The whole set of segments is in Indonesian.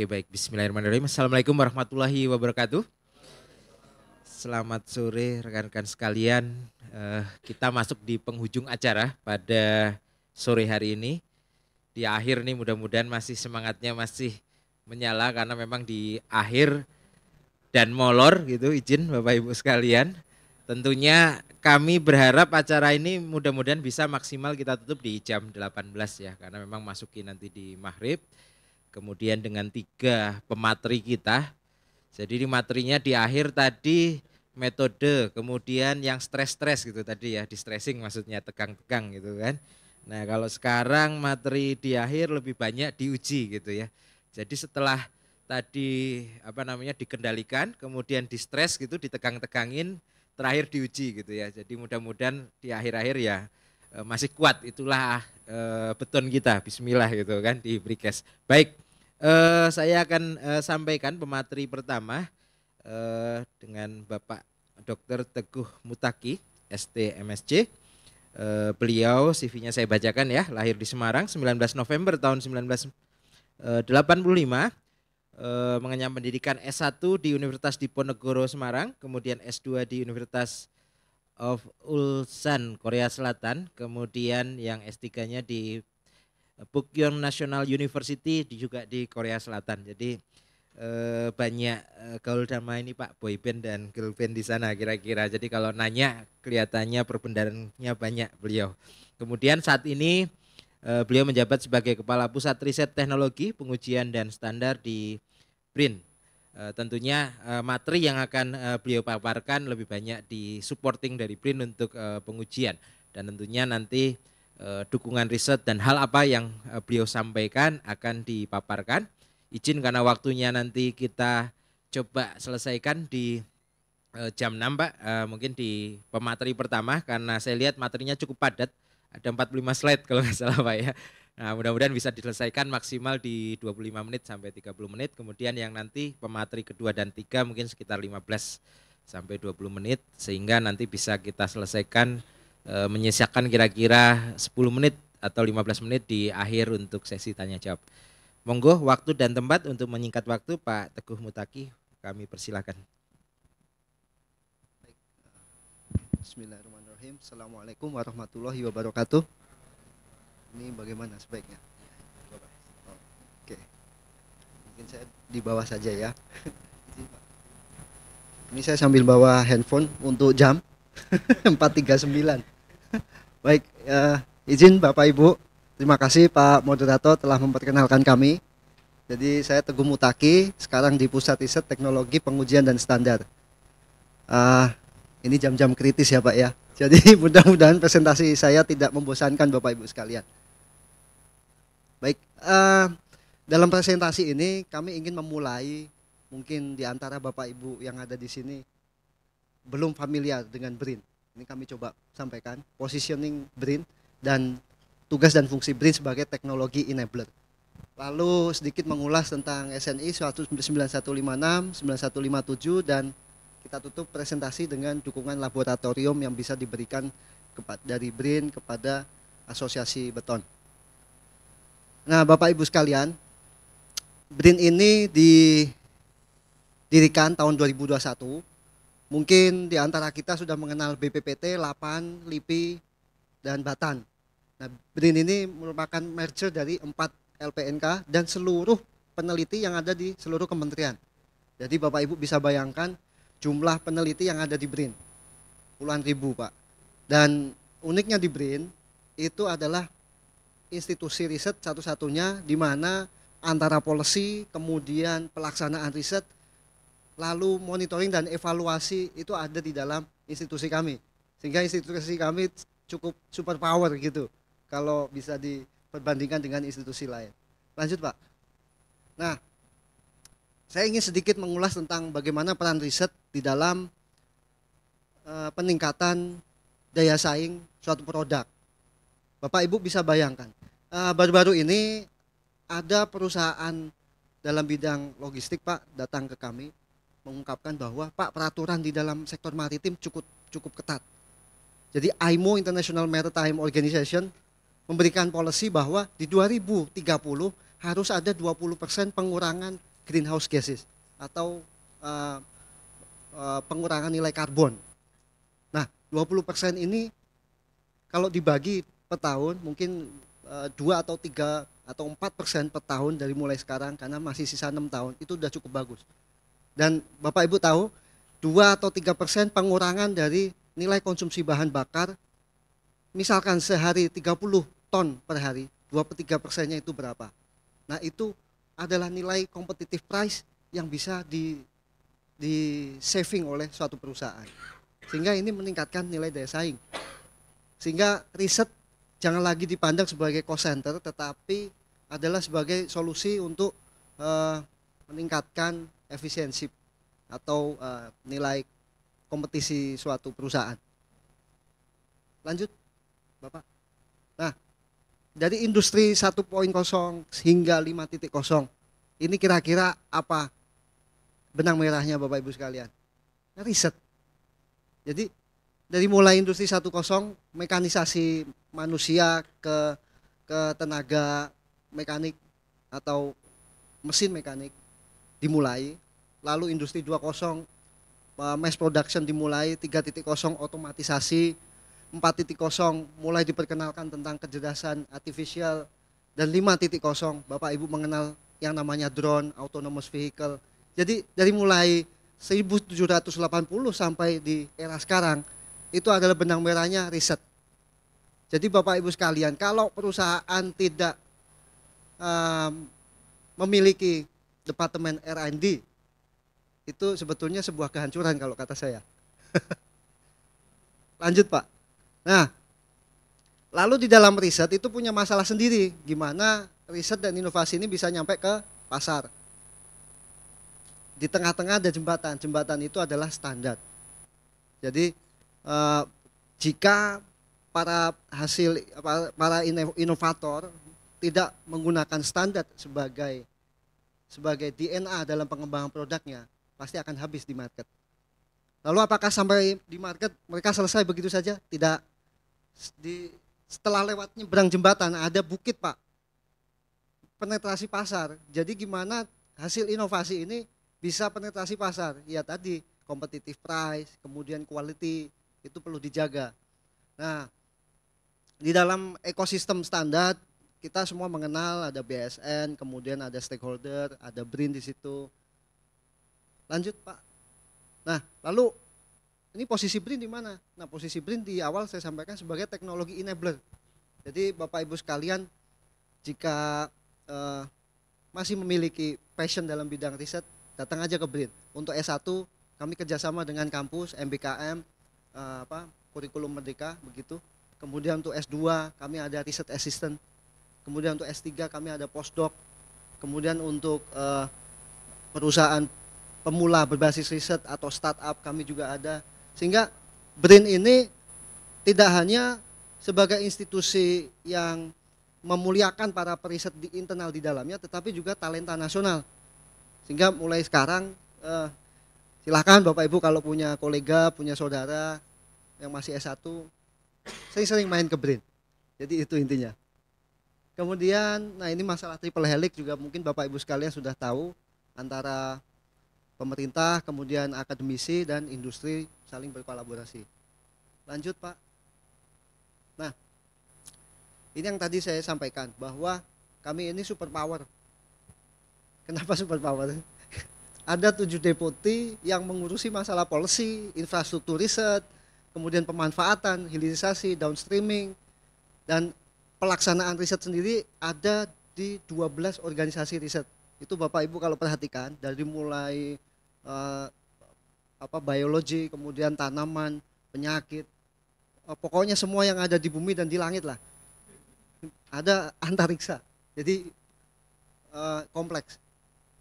Oke, baik. Bismillahirrahmanirrahim. Assalamualaikum warahmatullahi wabarakatuh. Selamat sore rekan-rekan sekalian. Kita masuk di penghujung acara pada sore hari ini. Di akhir nih mudah-mudahan masih semangatnya masih menyala karena memang di akhir dan molor gitu, izin Bapak Ibu sekalian. Tentunya kami berharap acara ini mudah-mudahan bisa maksimal kita tutup di jam 18 ya, karena memang masuki nanti di maghrib. Kemudian dengan 3 pemateri kita. Jadi di materinya di akhir tadi metode, kemudian yang stres-stres gitu tadi ya, di stressing maksudnya tegang-tegang gitu kan. Nah kalau sekarang materi di akhir lebih banyak diuji gitu ya. Jadi setelah tadi dikendalikan, kemudian di stres gitu, ditegang-tegangin, terakhir diuji gitu ya. Jadi mudah-mudahan di akhir-akhir ya masih kuat, itulah beton kita, bismillah gitu kan di Brikes. Baik. Saya akan sampaikan pemateri pertama dengan Bapak Dr. Teguh Mutaki, ST MSc. Beliau CV-nya saya bacakan ya, lahir di Semarang 19 November tahun 1985, mengenyam pendidikan S1 di Universitas Diponegoro Semarang, kemudian S2 di Universitas of Ulsan Korea Selatan, kemudian yang S3-nya di Bukkyong National University juga di Korea Selatan. Jadi banyak gaul sama ini Pak, boyband dan girlband di sana kira-kira. Jadi kalau nanya kelihatannya perbendaharannya banyak beliau. Kemudian saat ini beliau menjabat sebagai Kepala Pusat Riset Teknologi, Pengujian dan Standar di BRIN. Tentunya materi yang akan beliau paparkan lebih banyak di supporting dari BRIN untuk pengujian. Dan tentunya nanti dukungan riset dan hal apa yang beliau sampaikan akan dipaparkan. Izin karena waktunya nanti kita coba selesaikan di jam 6 Pak, mungkin di pemateri pertama karena saya lihat materinya cukup padat, ada 45 slide kalau nggak salah Pak ya. Nah mudah-mudahan bisa diselesaikan maksimal di 25 menit sampai 30 menit, kemudian yang nanti pemateri kedua dan 3 mungkin sekitar 15 sampai 20 menit sehingga nanti bisa kita selesaikan menyisakan kira-kira 10 menit atau 15 menit di akhir untuk sesi tanya jawab. Monggo waktu dan tempat untuk menyingkat waktu Pak Teguh Mutaki, kami persilakan. Bismillahirrahmanirrahim. Assalamualaikum warahmatullahi wabarakatuh. Ini bagaimana sebaiknya? Oke. Mungkin saya di bawah saja ya. Ini saya sambil bawa handphone untuk jam 4.39. Baik, izin Bapak Ibu, terima kasih Pak Moderator telah memperkenalkan kami. Jadi saya Teguh Mutaki, sekarang di Pusat Riset Teknologi Pengujian dan Standar. Ini jam-jam kritis ya Pak ya. Jadi mudah-mudahan presentasi saya tidak membosankan Bapak Ibu sekalian. Baik, dalam presentasi ini kami ingin memulai, mungkin di antara Bapak Ibu yang ada di sini belum familiar dengan BRIN. Ini kami coba sampaikan positioning BRIN dan tugas dan fungsi BRIN sebagai teknologi enabler. Lalu sedikit mengulas tentang SNI 9156, 9157 dan kita tutup presentasi dengan dukungan laboratorium yang bisa diberikan dari BRIN kepada Asosiasi Beton. Nah, Bapak Ibu sekalian, BRIN ini didirikan tahun 2021. Mungkin di antara kita sudah mengenal BPPT, LAPAN, LIPI, dan Batan. Nah, BRIN ini merupakan merger dari 4 LPNK dan seluruh peneliti yang ada di seluruh kementerian. Jadi Bapak Ibu bisa bayangkan jumlah peneliti yang ada di BRIN, puluhan ribu Pak. Dan uniknya di BRIN itu adalah institusi riset satu-satunya di mana antara policy, kemudian pelaksanaan riset, lalu monitoring dan evaluasi itu ada di dalam institusi kami. Sehingga institusi kami cukup super power gitu kalau bisa diperbandingkan dengan institusi lain. Lanjut Pak. Nah, saya ingin sedikit mengulas tentang bagaimana peran riset di dalam peningkatan daya saing suatu produk. Bapak Ibu bisa bayangkan, baru-baru ini ada perusahaan dalam bidang logistik Pak datang ke kami mengungkapkan bahwa Pak peraturan di dalam sektor maritim cukup ketat. Jadi IMO International Maritime Organization memberikan policy bahwa di 2030 harus ada 20% pengurangan greenhouse gases atau pengurangan nilai karbon. Nah, 20% ini kalau dibagi per tahun mungkin 2 atau 3 atau 4% per tahun dari mulai sekarang, karena masih sisa 6 tahun, itu udah cukup bagus. Dan Bapak Ibu tahu 2 atau 3% pengurangan dari nilai konsumsi bahan bakar, misalkan sehari 30 ton per hari, 2/3%-nya itu berapa? Nah, itu adalah nilai competitive price yang bisa di saving oleh suatu perusahaan, sehingga ini meningkatkan nilai daya saing. Sehingga riset jangan lagi dipandang sebagai cost center, tetapi adalah sebagai solusi untuk meningkatkan efisiensi atau nilai kompetisi suatu perusahaan. Lanjut Bapak. Nah, dari industri 1.0 hingga 5.0, ini kira-kira apa benang merahnya Bapak Ibu sekalian? Riset. Jadi dari mulai industri 1.0, mekanisasi manusia ke tenaga mekanik atau mesin mekanik dimulai, lalu industri 2.0 mass production dimulai, 3.0 otomatisasi, 4.0 mulai diperkenalkan tentang kecerdasan artifisial, dan 5.0 Bapak Ibu mengenal yang namanya drone, autonomous vehicle. Jadi dari mulai 1780 sampai di era sekarang, itu adalah benang merahnya riset. Jadi Bapak Ibu sekalian, kalau perusahaan tidak memiliki departemen R&D, itu sebetulnya sebuah kehancuran kalau kata saya. Lanjut Pak. Nah, lalu di dalam riset itu punya masalah sendiri, gimana riset dan inovasi ini bisa nyampe ke pasar. Di tengah-tengah ada jembatan, jembatan itu adalah standar. Jadi jika para inovator tidak menggunakan standar sebagai DNA dalam pengembangan produknya, pasti akan habis di market. Lalu apakah sampai di market mereka selesai begitu saja? Tidak. Setelah lewat nyebrang jembatan ada bukit Pak, penetrasi pasar. Jadi gimana hasil inovasi ini bisa penetrasi pasar? Ya tadi competitive price, kemudian quality, itu perlu dijaga. Nah, di dalam ekosistem standar kita semua mengenal ada BSN, kemudian ada stakeholder, ada BRIN di situ. Lanjut Pak. Nah, lalu ini posisi BRIN di mana? Nah, posisi BRIN di awal saya sampaikan sebagai teknologi enabler. Jadi Bapak Ibu sekalian, jika masih memiliki passion dalam bidang riset, datang aja ke BRIN. Untuk S1 kami kerjasama dengan kampus, MBKM, kurikulum merdeka begitu. Kemudian untuk S2 kami ada research assistant. Kemudian untuk S3 kami ada postdoc. Kemudian untuk perusahaan pemula berbasis riset atau startup kami juga ada. Sehingga BRIN ini tidak hanya sebagai institusi yang memuliakan para periset di internal di dalamnya, tetapi juga talenta nasional. Sehingga mulai sekarang silahkan Bapak Ibu kalau punya kolega, punya saudara yang masih S1, sering-sering main ke BRIN. Jadi itu intinya. Kemudian, nah ini masalah triple helix juga mungkin Bapak Ibu sekalian sudah tahu, antara pemerintah, kemudian akademisi dan industri saling berkolaborasi. Lanjut Pak. Nah, ini yang tadi saya sampaikan bahwa kami ini super power. Kenapa super power? Ada 7 deputi yang mengurusi masalah policy, infrastruktur riset, kemudian pemanfaatan, hilirisasi, downstreaming, dan pelaksanaan riset sendiri ada di 12 organisasi riset. Itu Bapak Ibu kalau perhatikan dari mulai biologi, kemudian tanaman, penyakit, pokoknya semua yang ada di bumi dan di langit lah. Ada antariksa. Jadi kompleks.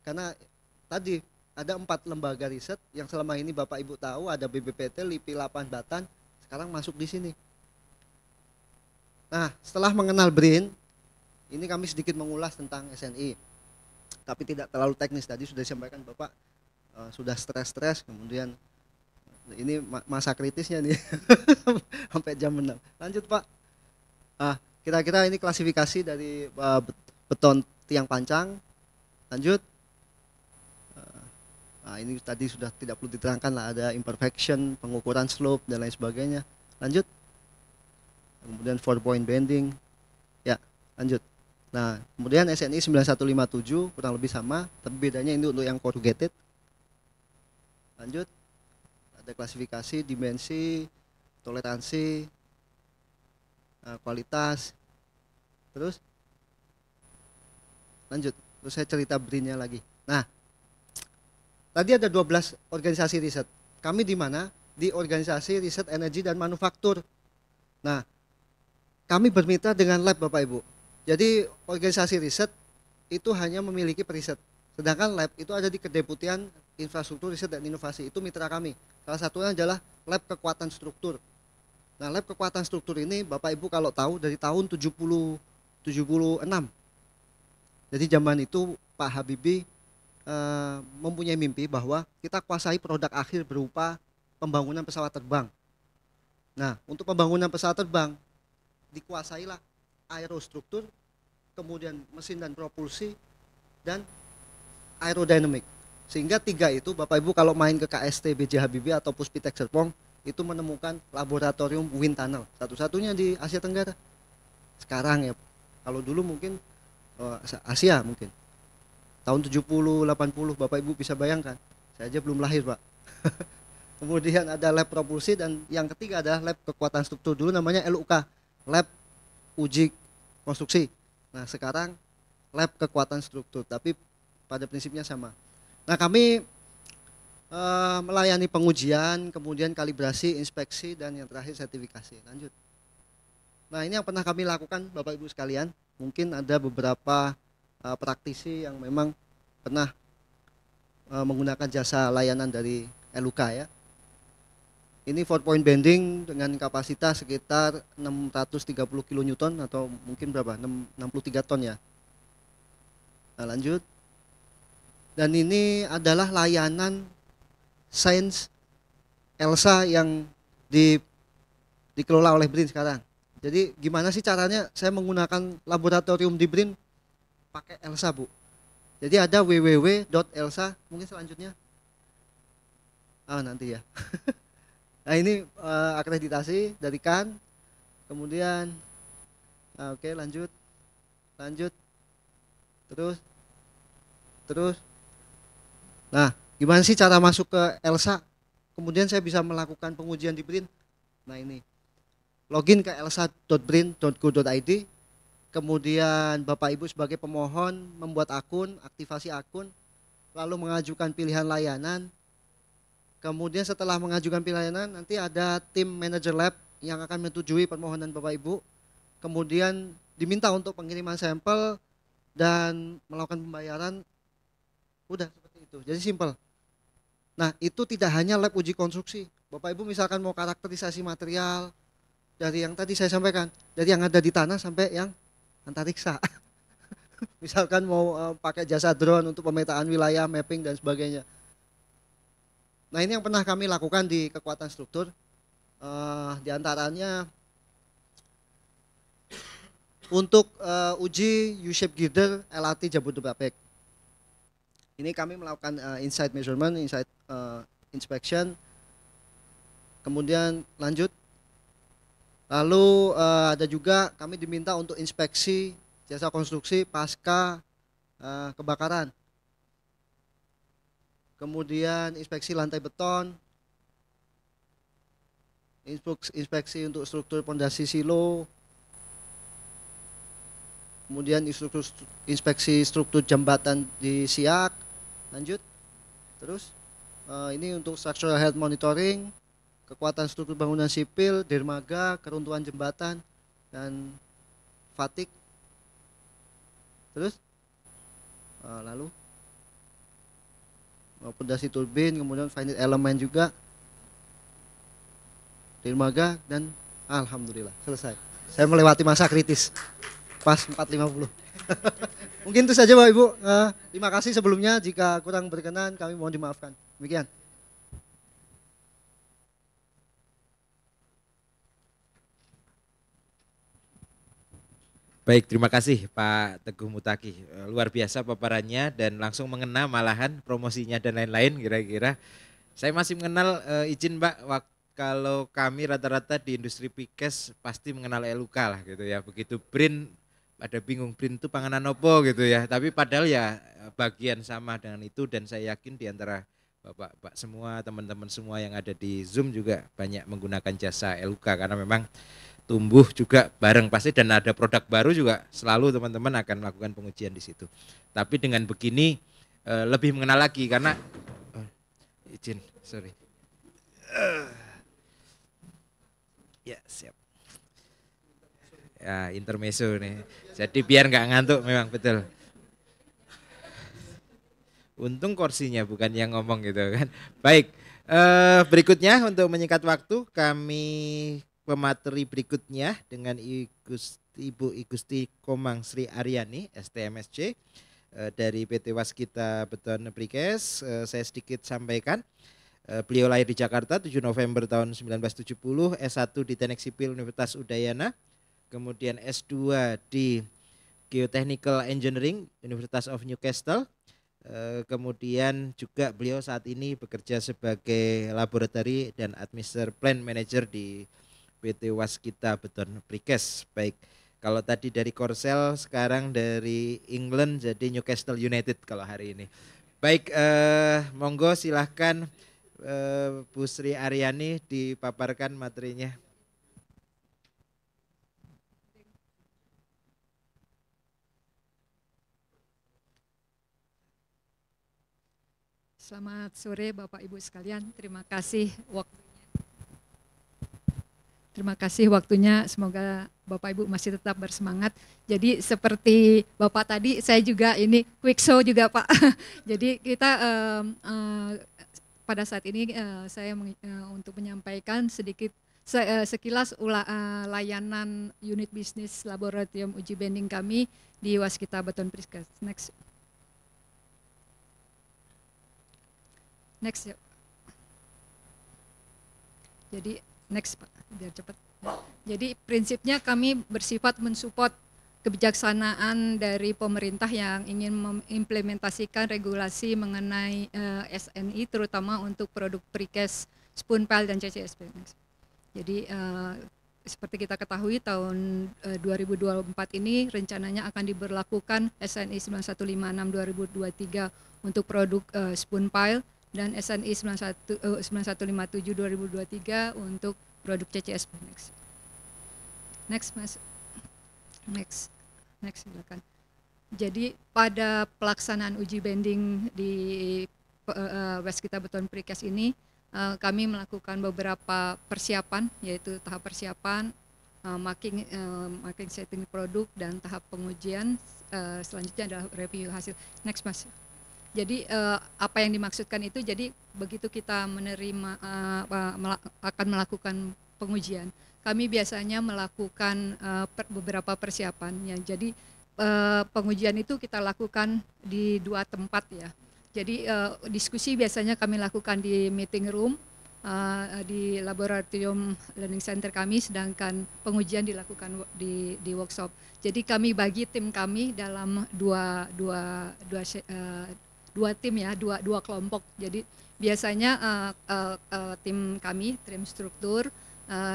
Karena tadi ada 4 lembaga riset yang selama ini Bapak Ibu tahu, ada BPPT, LIPI, LAPAN, BATAN, sekarang masuk di sini. Nah, setelah mengenal BRIN, ini kami sedikit mengulas tentang SNI. Tapi tidak terlalu teknis, tadi sudah disampaikan Bapak, sudah stres-stres, kemudian ini masa kritisnya nih, sampai jam 6. Lanjut Pak. Kira-kira ini klasifikasi dari beton tiang pancang. Lanjut. Nah, ini tadi sudah tidak perlu diterangkan lah, ada imperfection, pengukuran slope dan lain sebagainya. Lanjut. Kemudian 4-point bending. Ya, lanjut. Nah, kemudian SNI 9157 kurang lebih sama, tapi bedanya ini untuk yang corrugated. Lanjut. Ada klasifikasi, dimensi, toleransi, kualitas. Terus lanjut. Terus saya cerita BRIN-nya lagi. Nah, tadi ada 12 organisasi riset. Kami di mana? Di organisasi riset energi dan manufaktur. Nah, kami bermitra dengan lab Bapak Ibu. Jadi organisasi riset itu hanya memiliki periset. Sedangkan lab itu ada di Kedeputian Infrastruktur Riset dan Inovasi. Itu mitra kami. Salah satunya adalah lab kekuatan struktur. Nah, lab kekuatan struktur ini Bapak Ibu kalau tahu dari tahun 76. Jadi zaman itu Pak Habibie mempunyai mimpi bahwa kita kuasai produk akhir berupa pembangunan pesawat terbang. Nah, untuk pembangunan pesawat terbang dikuasailah aerostruktur, kemudian mesin dan propulsi, dan aerodinamik. Sehingga tiga itu Bapak Ibu kalau main ke KST B.J. Habibie atau Puspitek Serpong itu menemukan laboratorium wind tunnel, satu-satunya di Asia Tenggara. Sekarang ya, kalau dulu mungkin Asia mungkin. Tahun 70, 80 Bapak Ibu bisa bayangkan. Saya aja belum lahir, Pak. Kemudian ada lab propulsi dan yang ketiga adalah lab kekuatan struktur, dulu namanya LUK, lab uji konstruksi. Nah, sekarang lab kekuatan struktur, tapi pada prinsipnya sama. Nah, kami melayani pengujian, kemudian kalibrasi, inspeksi, dan yang terakhir sertifikasi. Lanjut. Nah, ini yang pernah kami lakukan Bapak Ibu sekalian. Mungkin ada beberapa praktisi yang memang pernah menggunakan jasa layanan dari LUK ya. Ini 4-point bending dengan kapasitas sekitar 630 kN atau mungkin berapa? 63 ton ya. Nah, lanjut. Dan ini adalah layanan sains ELSA yang dikelola oleh BRIN sekarang. Jadi gimana sih caranya saya menggunakan laboratorium di BRIN pakai ELSA, Bu? Jadi ada www.elsa, mungkin selanjutnya. Nanti ya. Nah, ini akreditasi dari KAN. Kemudian oke, lanjut. Terus. Nah, gimana sih cara masuk ke ELSA? Kemudian saya bisa melakukan pengujian di BRIN. Nah, ini. Login ke elsa.brin.go.id. Kemudian Bapak Ibu sebagai pemohon membuat akun, aktivasi akun, lalu mengajukan pilihan layanan. Kemudian setelah mengajukan pilihan layanan, nanti ada tim manager lab yang akan menyetujui permohonan Bapak Ibu. Kemudian diminta untuk pengiriman sampel dan melakukan pembayaran. Udah seperti itu. Jadi simpel. Nah, itu tidak hanya lab uji konstruksi. Bapak Ibu misalkan mau karakterisasi material, dari yang tadi saya sampaikan, dari yang ada di tanah sampai yang antariksa. Misalkan mau pakai jasa drone untuk pemetaan wilayah, mapping dan sebagainya. Nah, ini yang pernah kami lakukan di kekuatan struktur. Di antaranya untuk uji U-shape girder LRT Jabodetabek. Ini kami melakukan inside measurement, inside inspection. Kemudian lanjut. Lalu ada juga kami diminta untuk inspeksi jasa konstruksi pasca kebakaran. Kemudian inspeksi lantai beton, inspeksi untuk struktur pondasi silo, kemudian inspeksi struktur jembatan di Siak. Lanjut. Terus ini untuk structural health monitoring, kekuatan struktur bangunan sipil, dermaga, keruntuhan jembatan, dan fatik. Terus lalu pondasi turbin, kemudian finite elemen juga, dermaga, dan alhamdulillah selesai. Saya melewati masa kritis pas 4.50. Mungkin itu saja Bapak Ibu. Terima kasih sebelumnya, jika kurang berkenan kami mohon dimaafkan. Demikian. Baik, terima kasih Pak Teguh Mutaki. Luar biasa paparannya dan langsung mengena malahan promosinya dan lain-lain kira-kira. Saya masih mengenal, izin Mbak, kalau kami rata-rata di industri pikes pasti mengenal eluka lah gitu ya. Begitu BRIN pada bingung BRIN itu panganan opo gitu ya. Tapi padahal ya bagian sama dengan itu, dan saya yakin di antara Bapak-bapak semua, teman-teman semua yang ada di Zoom juga banyak menggunakan jasa eluka karena memang tumbuh juga bareng pasti, dan ada produk baru juga selalu teman-teman akan melakukan pengujian di situ. Tapi dengan begini lebih mengenal lagi karena izin, sorry. Ya, siap. Ya, intermezzo nih. Jadi biar nggak ngantuk memang betul. Untung kursinya bukan yang ngomong gitu kan. Baik, berikutnya untuk menyingkat waktu kami pemateri berikutnya dengan Ibu Igusti Komang Sri Aryani, STMSC dari PT Waskita Beton Prekes. Saya sedikit sampaikan. Beliau lahir di Jakarta 7 November tahun 1970, S1 di Teknik Sipil Universitas Udayana, kemudian S2 di Geotechnical Engineering University of Newcastle. Kemudian juga beliau saat ini bekerja sebagai laboratory dan administrator plant manager di PT Waskita Beton Prekes. Baik, kalau tadi dari Korsel, sekarang dari England jadi Newcastle United kalau hari ini. Baik, monggo silahkan Bu Sri Aryani dipaparkan materinya. Selamat sore Bapak Ibu sekalian, terima kasih waktunya, semoga Bapak Ibu masih tetap bersemangat. Jadi seperti Bapak tadi, saya juga ini quick show juga Pak. Jadi kita pada saat ini saya untuk menyampaikan sedikit sekilas layanan unit bisnis laboratorium uji bending kami di Waskita Beton Prekes. Next ya. Jadi next Pak, biar cepat. Jadi prinsipnya kami bersifat mensupport kebijaksanaan dari pemerintah yang ingin mengimplementasikan regulasi mengenai SNI terutama untuk produk prekes, spoon pile dan CCSP. Jadi seperti kita ketahui tahun 2024 ini rencananya akan diberlakukan SNI 9156/2023 untuk produk spoon pile dan SNI 9157/2023 untuk produk CCSP. Next Mas. Next silakan. Jadi pada pelaksanaan uji bending di Waskita Beton Prekes ini kami melakukan beberapa persiapan, yaitu tahap persiapan, marking setting produk dan tahap pengujian. Selanjutnya adalah review hasil. Next Mas. Jadi apa yang dimaksudkan itu, jadi begitu kita menerima akan melakukan pengujian, kami biasanya melakukan beberapa persiapan ya. Jadi pengujian itu kita lakukan di 2 tempat ya. Jadi diskusi biasanya kami lakukan di meeting room di laboratorium learning center kami, sedangkan pengujian dilakukan di workshop. Jadi kami bagi tim kami dalam dua tim ya, dua kelompok. Jadi biasanya tim kami, tim struktur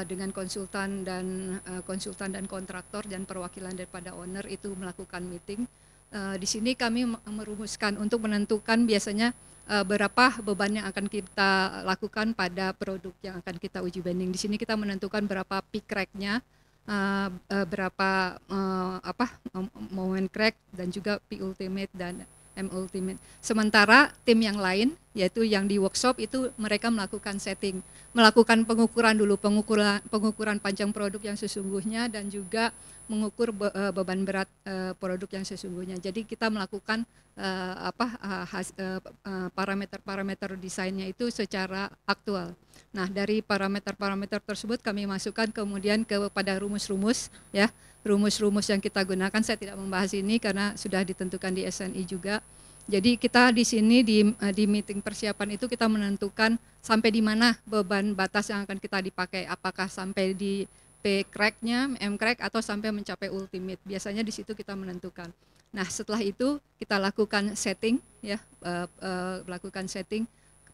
dengan konsultan dan kontraktor dan perwakilan daripada owner itu melakukan meeting. Di sini kami merumuskan untuk menentukan biasanya berapa beban yang akan kita lakukan pada produk yang akan kita uji bending. Di sini kita menentukan berapa peak crack-nya, berapa moment crack, dan juga P ultimate dan M ultimate. Sementara tim yang lain, yaitu yang di workshop itu mereka melakukan setting, melakukan pengukuran dulu, pengukuran panjang produk yang sesungguhnya dan juga mengukur beban berat produk yang sesungguhnya. Jadi kita melakukan parameter-parameter desainnya itu secara aktual. Nah, dari parameter-parameter tersebut kami masukkan kemudian kepada rumus-rumus ya. Rumus-rumus yang kita gunakan saya tidak membahas ini karena sudah ditentukan di SNI juga. Jadi kita di sini di meeting persiapan itu kita menentukan sampai di mana beban batas yang akan kita dipakai, apakah sampai di P crack-nya, M crack atau sampai mencapai ultimate. Biasanya di situ kita menentukan. Nah, setelah itu kita lakukan setting ya, lakukan setting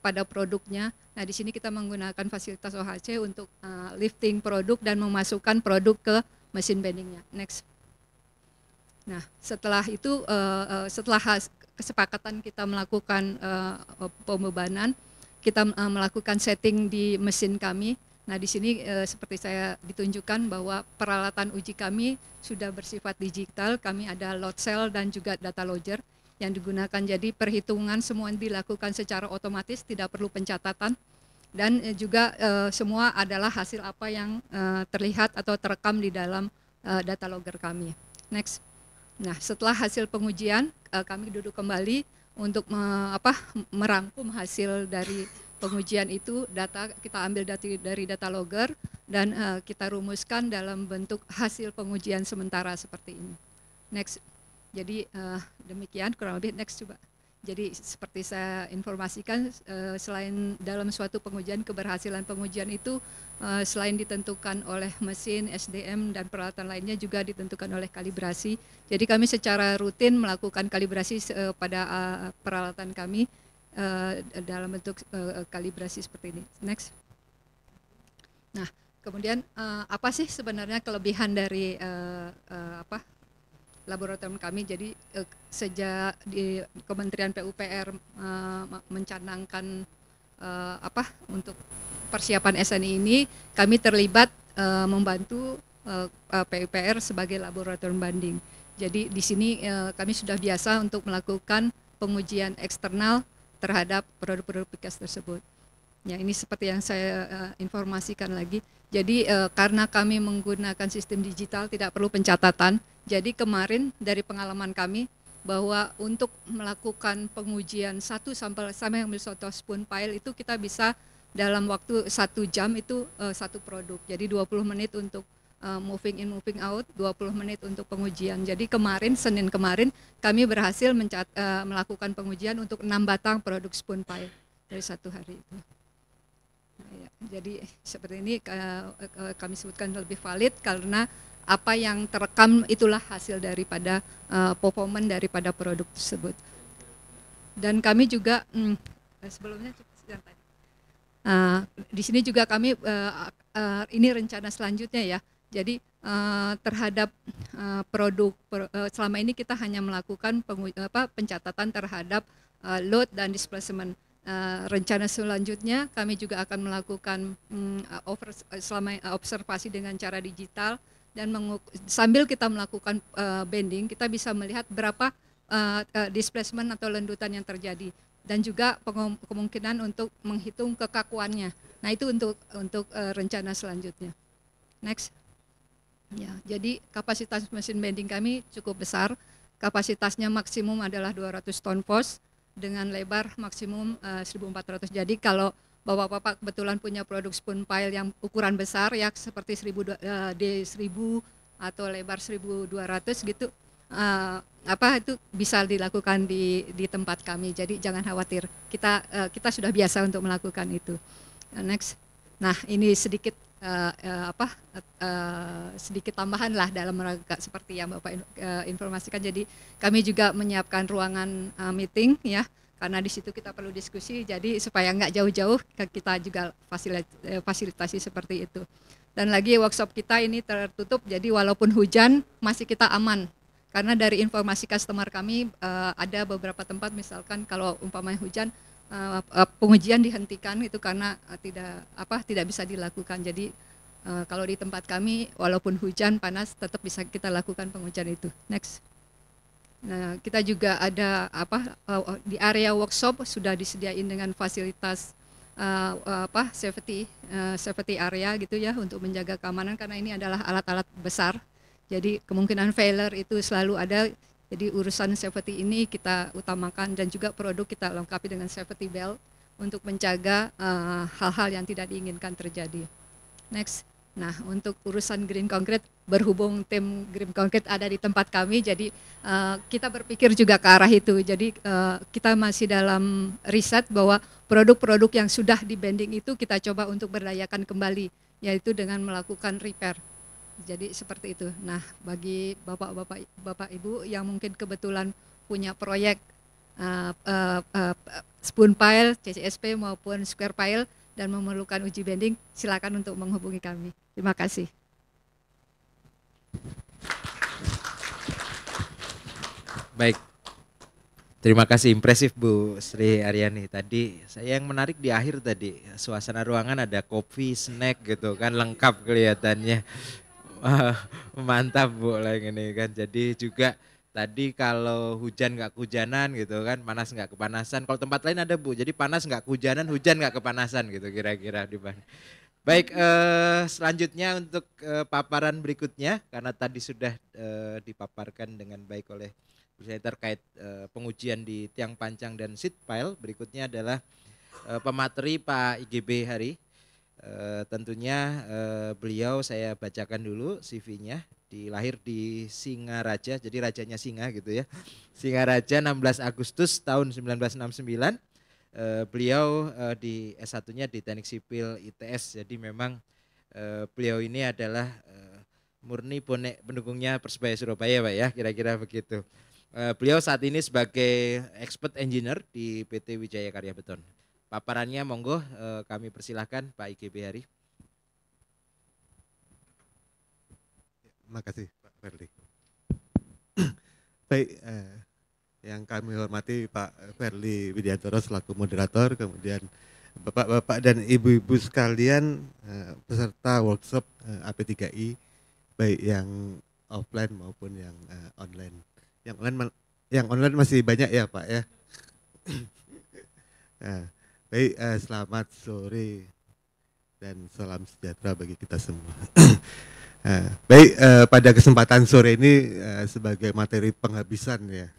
pada produknya. Nah, di sini kita menggunakan fasilitas OHC untuk lifting produk dan memasukkan produk ke mesin bendingnya. Next. Nah, setelah itu setelah kesepakatan kita melakukan pembebanan, kita melakukan setting di mesin kami. Nah, di sini seperti saya ditunjukkan bahwa peralatan uji kami sudah bersifat digital. Kami ada load cell dan juga data logger yang digunakan. Jadi perhitungan semua dilakukan secara otomatis, tidak perlu pencatatan. Dan juga semua adalah hasil apa yang terlihat atau terekam di dalam data logger kami. Next. Nah, setelah hasil pengujian, kami duduk kembali untuk merangkum hasil dari pengujian itu. Data kita ambil dari data logger dan kita rumuskan dalam bentuk hasil pengujian sementara seperti ini. Next. Jadi demikian kurang lebih. Next coba. Jadi seperti saya informasikan, selain dalam suatu pengujian, keberhasilan pengujian itu selain ditentukan oleh mesin, SDM, dan peralatan lainnya juga ditentukan oleh kalibrasi. Jadi kami secara rutin melakukan kalibrasi pada peralatan kami dalam bentuk kalibrasi seperti ini. Next. Nah, kemudian apa sih sebenarnya kelebihan dari laboratorium kami? Jadi sejak di Kementerian PUPR mencanangkan untuk persiapan SNI ini, kami terlibat membantu PUPR sebagai laboratorium banding. Jadi di sini kami sudah biasa untuk melakukan pengujian eksternal terhadap produk-produk Pikas tersebut. Ya, ini seperti yang saya informasikan lagi. Jadi karena kami menggunakan sistem digital, tidak perlu pencatatan. Jadi kemarin dari pengalaman kami bahwa untuk melakukan pengujian satu sampel sama yang contoh spoon pile itu kita bisa dalam waktu 1 jam itu satu produk. Jadi 20 menit untuk moving in moving out, 20 menit untuk pengujian. Jadi kemarin Senin kemarin kami berhasil melakukan pengujian untuk 6 batang produk spoon pile dari satu hari itu. Nah, ya, jadi seperti ini kami sebutkan lebih valid karena apa yang terekam itulah hasil daripada performance daripada produk tersebut. Dan kami juga sebelumnya di sini juga kami ini rencana selanjutnya ya. Jadi terhadap produk selama ini kita hanya melakukan pencatatan terhadap load dan displacement. Rencana selanjutnya kami juga akan melakukan observasi dengan cara digital. Dan sambil kita melakukan bending, kita bisa melihat berapa displacement atau lendutan yang terjadi, dan juga kemungkinan untuk menghitung kekakuannya. Nah, itu untuk rencana selanjutnya. Next. Ya, jadi kapasitas mesin bending kami cukup besar. Kapasitasnya maksimum adalah 200 ton force dengan lebar maksimum 1400. Jadi kalau Bapak-bapak kebetulan punya produk spoon pile yang ukuran besar ya seperti D1000 atau lebar 1200 gitu, itu bisa dilakukan di tempat kami. Jadi jangan khawatir, kita sudah biasa untuk melakukan itu. Next. Nah, ini sedikit sedikit tambahan lah dalam rangka seperti yang Bapak informasikan. Jadi kami juga menyiapkan ruangan meeting ya. Karena di situ kita perlu diskusi, jadi supaya nggak jauh-jauh kita juga fasilitasi seperti itu. Dan lagi workshop kita ini tertutup, jadi walaupun hujan masih kita aman. Karena dari informasi customer kami ada beberapa tempat misalkan kalau umpamanya hujan pengujian dihentikan itu karena tidak bisa dilakukan. Jadi kalau di tempat kami walaupun hujan panas tetap bisa kita lakukan pengujian itu. Next. Nah, kita juga ada di area workshop sudah disediain dengan fasilitas safety area gitu ya untuk menjaga keamanan karena ini adalah alat-alat besar. Jadi kemungkinan failure itu selalu ada. Jadi urusan safety ini kita utamakan dan juga produk kita lengkapi dengan safety belt untuk menjaga hal-hal yang tidak diinginkan terjadi. Next. Nah, untuk urusan green concrete, berhubung tim green concrete ada di tempat kami, jadi kita berpikir juga ke arah itu. Jadi kita masih dalam riset bahwa produk-produk yang sudah di bending itu kita coba untuk berdayakan kembali, yaitu dengan melakukan repair. Jadi seperti itu. Nah, bagi bapak ibu yang mungkin kebetulan punya proyek spoon pile, CCSP maupun square pile dan memerlukan uji bending, silakan untuk menghubungi kami. Terima kasih. Baik, terima kasih, impresif Bu Sri Aryani. Tadi saya yang menarik di akhir tadi, suasana ruangan ada kopi, snack gitu kan, lengkap kelihatannya. Wah, mantap Bu lah ini kan. Jadi juga tadi kalau hujan nggak kehujanan gitu kan, panas nggak kepanasan. Kalau tempat lain ada Bu, jadi panas nggak kehujanan, hujan nggak kepanasan gitu kira-kira di mana. Baik, selanjutnya untuk paparan berikutnya, karena tadi sudah dipaparkan dengan baik oleh Bu Sri terkait pengujian di tiang pancang dan seat pile. Berikutnya adalah pemateri Pak IGB Hari. Tentunya beliau saya bacakan dulu CV-nya. Dilahir di Singaraja, jadi rajanya Singa gitu ya. Singaraja 16 Agustus tahun 1969. Beliau di S1-nya di Teknik Sipil ITS. Jadi memang beliau ini adalah murni bonek pendukungnya Persebaya Surabaya Pak ya, kira-kira begitu. Beliau saat ini sebagai expert engineer di PT Wijaya Karya Beton. Paparannya monggo kami persilahkan Pak IGB Hari. Terima kasih Pak Ferli. Baik, yang kami hormati Pak Ferli Widiantoro selaku moderator, kemudian Bapak-bapak dan ibu-ibu sekalian peserta workshop AP3I, baik yang offline maupun yang online. Yang online masih banyak ya Pak ya. Nah, baik, selamat sore dan salam sejahtera bagi kita semua. Baik, pada kesempatan sore ini sebagai materi penghabisan ya,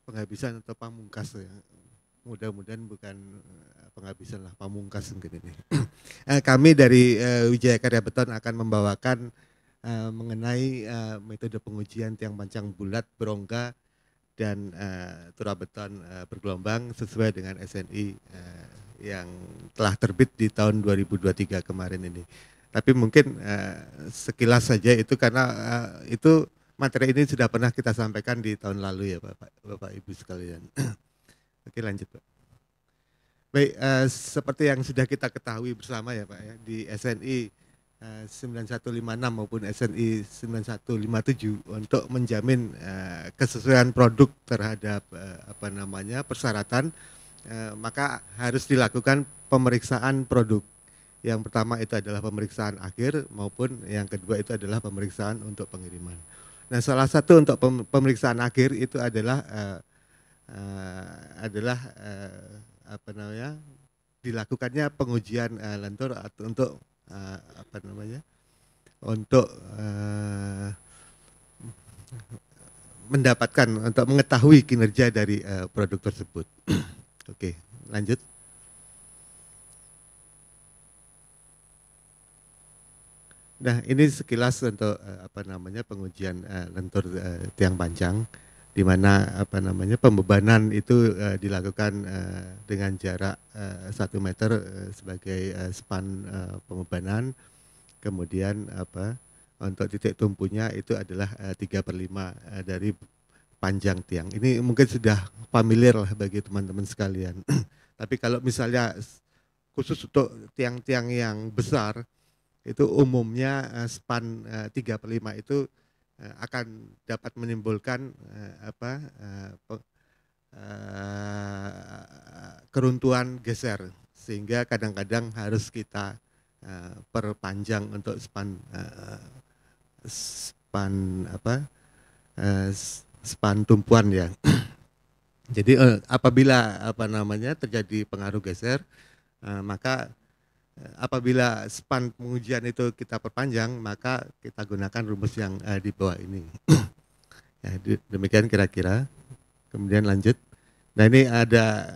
penghabisan atau pamungkas ya, mudah-mudahan bukan penghabisan lah, pamungkas mungkin ini. Kami dari Wijaya Karya Beton akan membawakan mengenai metode pengujian tiang pancang bulat, berongga, dan turabeton bergelombang sesuai dengan SNI yang telah terbit di tahun 2023 kemarin ini. Tapi mungkin sekilas saja itu karena itu materi ini sudah pernah kita sampaikan di tahun lalu ya Bapak Ibu sekalian. Oke, lanjut Pak. Baik, seperti yang sudah kita ketahui bersama ya Pak ya, di SNI 9156 maupun SNI 9157 untuk menjamin kesesuaian produk terhadap persyaratan, maka harus dilakukan pemeriksaan produk. Yang pertama itu adalah pemeriksaan akhir maupun yang kedua itu adalah pemeriksaan untuk pengiriman. Nah, salah satu untuk pemeriksaan akhir itu adalah dilakukannya pengujian lentur atau untuk mendapatkan untuk mengetahui kinerja dari produk tersebut. Oke, lanjut. Nah, ini sekilas untuk pengujian lentur tiang pancang, di mana pembebanan itu dilakukan dengan jarak 1 meter sebagai span pembebanan. Kemudian untuk titik tumpunya itu adalah 3/5 dari panjang tiang. Ini mungkin sudah familiar lah bagi teman-teman sekalian. Tapi kalau misalnya khusus untuk tiang-tiang yang besar, itu umumnya span 3/5 itu akan dapat menimbulkan keruntuhan geser, sehingga kadang-kadang harus kita perpanjang untuk span tumpuan ya. Jadi apabila terjadi pengaruh geser, maka apabila span pengujian itu kita perpanjang, maka kita gunakan rumus yang di bawah ini. Ya, demikian kira-kira. Kemudian lanjut. Nah, ini ada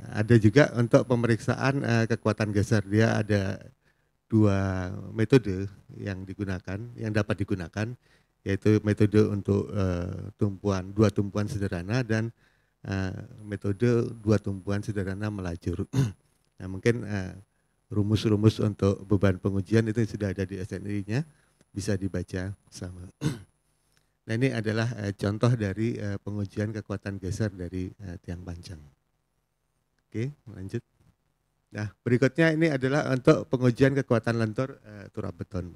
ada juga untuk pemeriksaan kekuatan geser. Dia ada 2 metode yang digunakan, yang dapat digunakan, yaitu metode untuk 2 tumpuan sederhana dan metode 2 tumpuan sederhana melajur. Nah, mungkin rumus-rumus untuk beban pengujian itu sudah ada di SNI-nya, bisa dibaca sama. Nah ini adalah contoh dari pengujian kekuatan geser dari tiang panjang. Oke, lanjut. Nah berikutnya ini adalah untuk pengujian kekuatan lentur turap beton.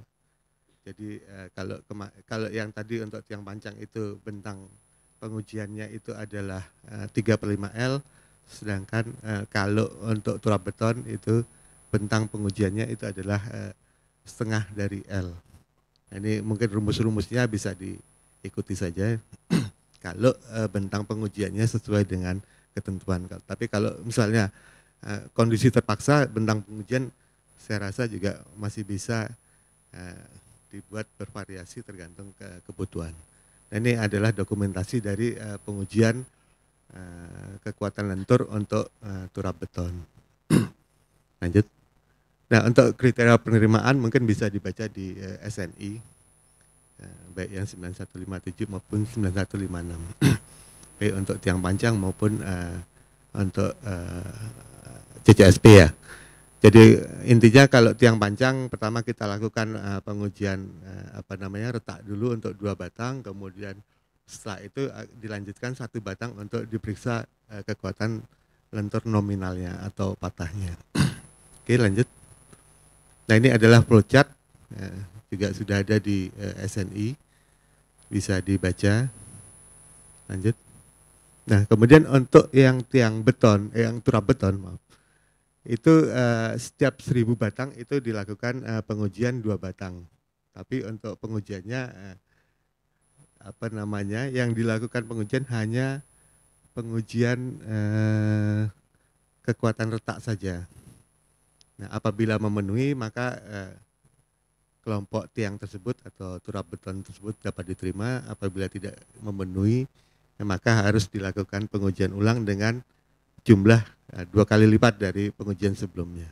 Jadi kalau yang tadi untuk tiang panjang itu bentang pengujiannya itu adalah 3/5L, sedangkan kalau untuk turap beton itu bentang pengujiannya itu adalah setengah dari L. Nah, ini mungkin rumus-rumusnya bisa diikuti saja kalau bentang pengujiannya sesuai dengan ketentuan. Tapi kalau misalnya kondisi terpaksa, bentang pengujian saya rasa juga masih bisa dibuat bervariasi tergantung kebutuhan. Nah, ini adalah dokumentasi dari pengujian kekuatan lentur untuk turap beton. Lanjut. Nah, untuk kriteria penerimaan mungkin bisa dibaca di SNI, baik yang 9157 maupun 9156, baik untuk tiang panjang maupun untuk CCSP ya. Jadi intinya kalau tiang panjang pertama kita lakukan pengujian retak dulu untuk 2 batang, kemudian setelah itu dilanjutkan 1 batang untuk diperiksa kekuatan lentur nominalnya atau patahnya. Oke, lanjut. Nah ini adalah flowchart, juga sudah ada di SNI, bisa dibaca. Lanjut. Nah kemudian untuk yang tiang beton, yang turap beton, maaf, itu setiap 1000 batang itu dilakukan pengujian 2 batang. Tapi untuk pengujiannya yang dilakukan pengujian hanya pengujian kekuatan retak saja. Nah, apabila memenuhi maka kelompok tiang tersebut atau turap beton tersebut dapat diterima. Apabila tidak memenuhi maka harus dilakukan pengujian ulang dengan jumlah 2 kali lipat dari pengujian sebelumnya.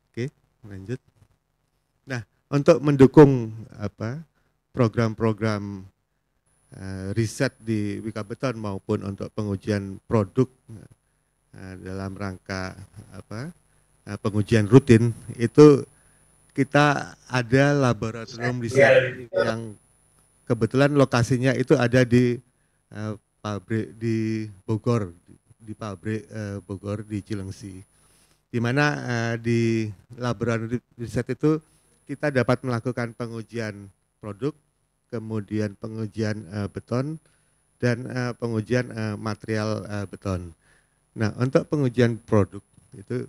Oke, lanjut. Nah, untuk mendukung program-program riset di Wika Beton maupun untuk pengujian produk dalam rangka pengujian rutin, itu kita ada laboratorium riset yang kebetulan lokasinya itu ada di pabrik di Bogor, di pabrik Bogor di Cilengsi, di mana di laboratorium riset itu kita dapat melakukan pengujian produk, kemudian pengujian beton, dan pengujian material beton. Nah, untuk pengujian produk itu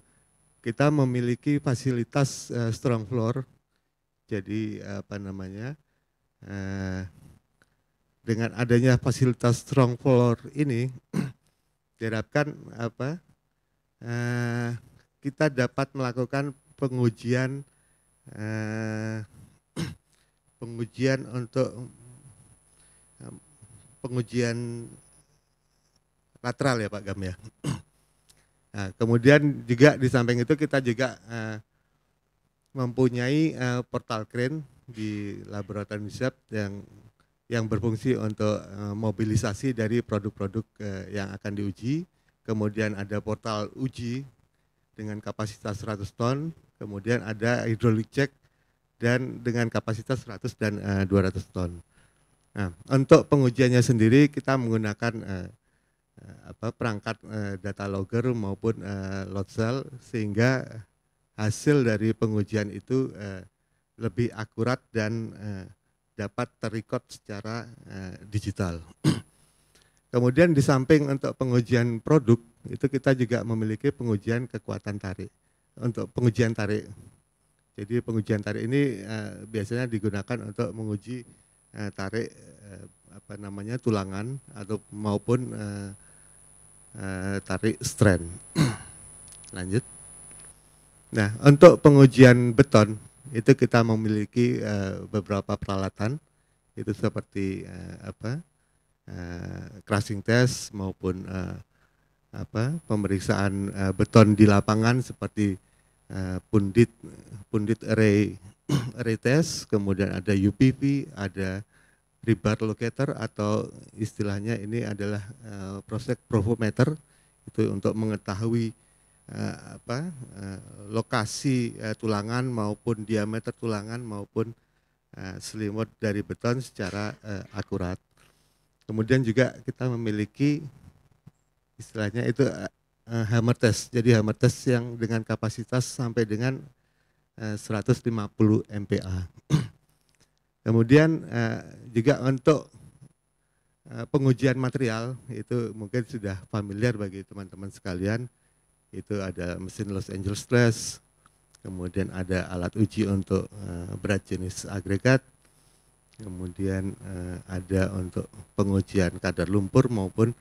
kita memiliki fasilitas strong floor. Jadi dengan adanya fasilitas strong floor ini diharapkan kita dapat melakukan pengujian untuk pengujian lateral ya Pak Gam ya. Nah, kemudian juga di samping itu kita juga mempunyai portal crane di laboratorium riset yang berfungsi untuk mobilisasi dari produk-produk yang akan diuji. Kemudian ada portal uji dengan kapasitas 100 ton, kemudian ada hydraulic check dan dengan kapasitas 100 dan 200 ton. Nah, untuk pengujiannya sendiri kita menggunakan perangkat data logger maupun load cell, sehingga hasil dari pengujian itu lebih akurat dan dapat terrecord secara digital. Kemudian di samping untuk pengujian produk itu kita juga memiliki pengujian kekuatan tarik. Untuk pengujian tarik, jadi pengujian tarik ini biasanya digunakan untuk menguji tarik tulangan atau maupun tarik strand. Lanjut. Nah, untuk pengujian beton itu kita memiliki beberapa peralatan, itu seperti crushing test maupun pemeriksaan beton di lapangan seperti pundit array test, kemudian ada UPV, ada rebar locator atau istilahnya ini adalah proses profometer, itu untuk mengetahui lokasi tulangan maupun diameter tulangan maupun selimut dari beton secara akurat. Kemudian juga kita memiliki istilahnya itu hammer test. Jadi hammer test yang dengan kapasitas sampai dengan 150 MPa. Kemudian juga untuk pengujian material itu mungkin sudah familiar bagi teman-teman sekalian. Itu ada mesin Los Angeles Stress, kemudian ada alat uji untuk berat jenis agregat, kemudian ada untuk pengujian kadar lumpur maupun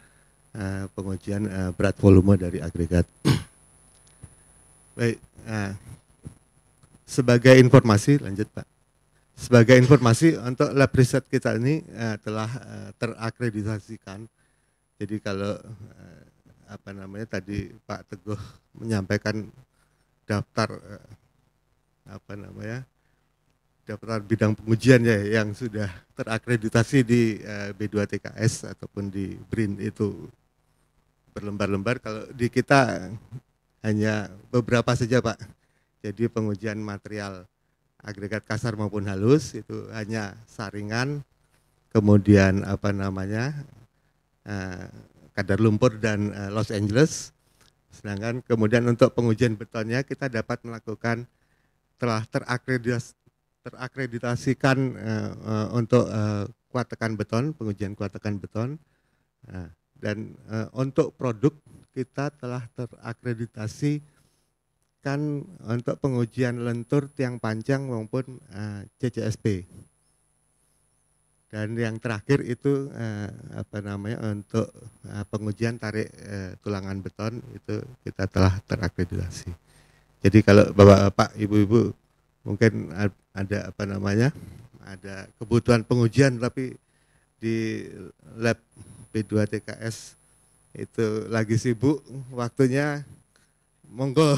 pengujian berat volume dari agregat. Baik, sebagai informasi, lanjut Pak. Sebagai informasi untuk lab riset kita ini telah terakreditasikan. Jadi kalau tadi Pak Teguh menyampaikan daftar daftar bidang pengujian ya yang sudah terakreditasi di B2TKS ataupun di BRIN itu berlembar-lembar. Kalau di kita hanya beberapa saja Pak. Jadi pengujian material agregat kasar maupun halus itu hanya saringan, kemudian kadar lumpur dan Los Angeles. Sedangkan kemudian untuk pengujian betonnya kita dapat melakukan telah terakreditasikan untuk kuat tekan beton, pengujian kuat tekan beton. Dan untuk produk kita telah terakreditasi untuk pengujian lentur tiang panjang maupun CCSP. Dan yang terakhir itu untuk pengujian tarik tulangan beton itu kita telah terakreditasi. Jadi kalau Bapak-bapak, Ibu-ibu mungkin ada ada kebutuhan pengujian tapi di lab B2TKS itu lagi sibuk waktunya, monggo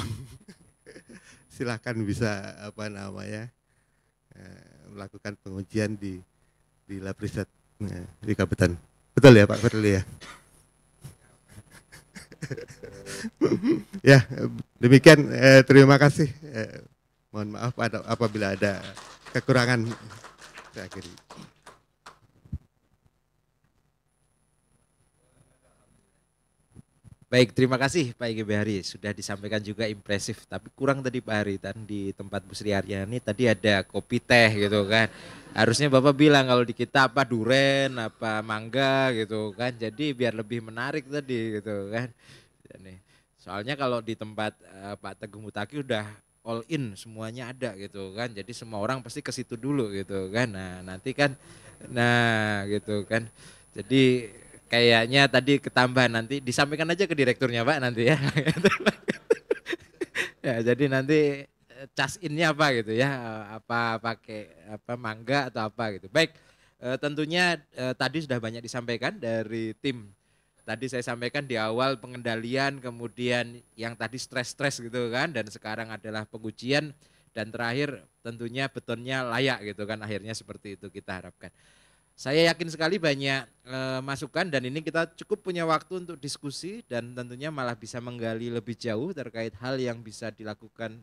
silahkan bisa melakukan pengujian di lab riset di Kabupaten. Betul ya Pak Firly ya? Ya, demikian terima kasih. Mohon maaf apabila ada kekurangan. Saya akhiri. Baik, terima kasih Pak IGB Hari. Sudah disampaikan juga impresif, tapi kurang tadi Pak Hari. Di tempat Bu Sri Aryani tadi ada kopi teh gitu kan. Harusnya Bapak bilang kalau di kita apa duren, apa mangga gitu kan. Jadi biar lebih menarik tadi gitu kan. Soalnya kalau di tempat Pak Teguh Mutaki udah all in, semuanya ada gitu kan. Jadi semua orang pasti ke situ dulu gitu kan. Nah nanti kan, gitu kan. Jadi kayaknya tadi ketambahan, nanti disampaikan aja ke direkturnya Pak nanti ya. Ya jadi nanti cas innya apa gitu ya, apa pakai mangga atau apa gitu. Baik, tentunya tadi sudah banyak disampaikan dari tim. Tadi saya sampaikan di awal pengendalian, kemudian yang tadi stres-stres gitu kan, dan sekarang adalah pengujian, dan terakhir tentunya betonnya layak gitu kan, akhirnya seperti itu kita harapkan. Saya yakin sekali banyak masukan, dan ini kita cukup punya waktu untuk diskusi dan tentunya malah bisa menggali lebih jauh terkait hal yang bisa dilakukan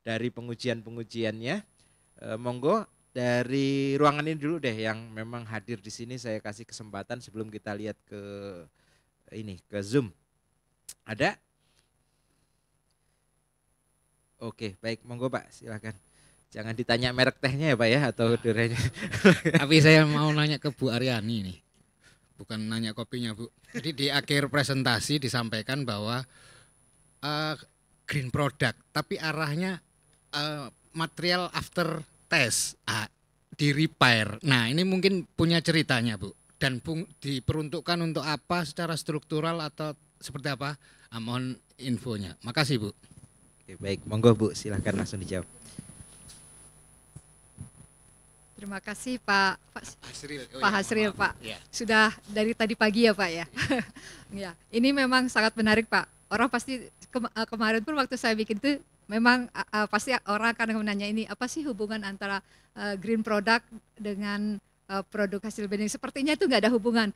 dari pengujian-pengujiannya. Monggo dari ruangan ini dulu deh yang memang hadir di sini, saya kasih kesempatan sebelum kita lihat ke Zoom. Ada? Oke, baik, monggo Pak, silakan. Jangan ditanya merek tehnya ya Pak ya, atau durenya. Tapi saya mau nanya ke Bu Aryani nih, bukan nanya kopinya Bu. Jadi di akhir presentasi disampaikan bahwa green product, tapi arahnya material after test, di repair. Nah ini mungkin punya ceritanya Bu, dan diperuntukkan untuk apa secara struktural atau seperti apa? Mohon infonya. Makasih Bu. Oke, baik, monggo Bu, silahkan langsung dijawab. Terima kasih Pak Hasril. Pak Hasril Pak. Ya. Sudah dari tadi pagi ya Pak ya. Ya, ini memang sangat menarik Pak. Orang pasti kemarin pun waktu saya bikin itu memang pasti orang akan menanya ini apa sih hubungan antara green product dengan produk hasil blending. Sepertinya itu nggak ada hubungan.